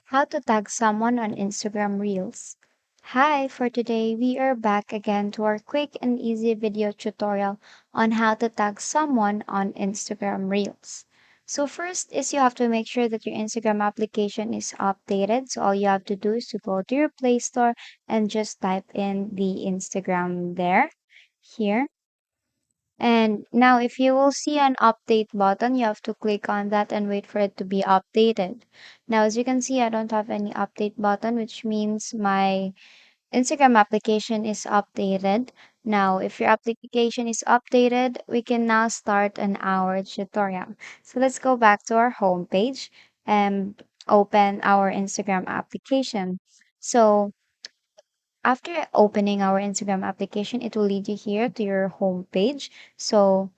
How to tag someone on Instagram Reels. Hi, for today we are back again to our quick and easy video tutorial on how to tag someone on Instagram Reels. So first is you have to make sure that your Instagram application is updated. So all you have to do is to go to your Play Store and just type in the Instagram there, here. And now if you will see an update button, you have to click on that and wait for it to be updated. Now, as you can see, I don't have any update button, which means my Instagram application is updated. Now, if your application is updated, we can now start an hour tutorial. So let's go back to our home page and open our Instagram application. So after opening our Instagram application, it will lead you here to your home page. So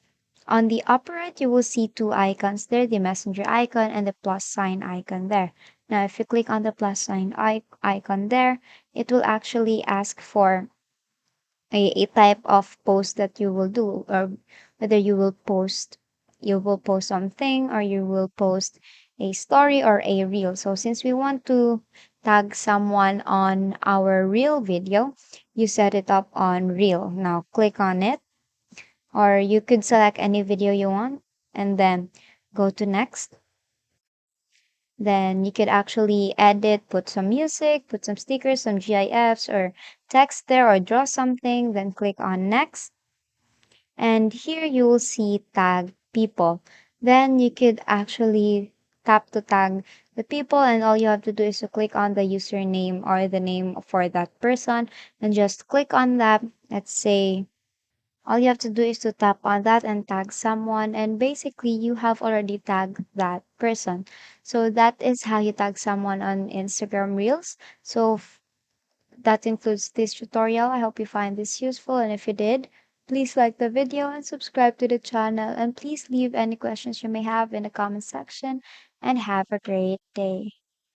on the upper right, you will see two icons there, the messenger icon and the plus sign icon there. Now, if you click on the plus sign icon there, it will actually ask for a type of post that you will do, or whether you will post something, or you will post a story or a reel. So since we want to tag someone on our reel video, you set it up on reel. Now click on it, or you could select any video you want and then go to next. Then you could actually edit, put some music, put some stickers, some GIFs or text there, or draw something, then click on next. And here you will see tag people. Then you could actually tap to tag the people, and all you have to do is to click on the username or the name for that person and just click on that. Let's say all you have to do is to tap on that and tag someone, and basically you have already tagged that person. So that is how you tag someone on Instagram Reels. So that includes this tutorial. I hope you find this useful, and if you did, please like the video and subscribe to the channel, and please leave any questions you may have in the comment section, and have a great day.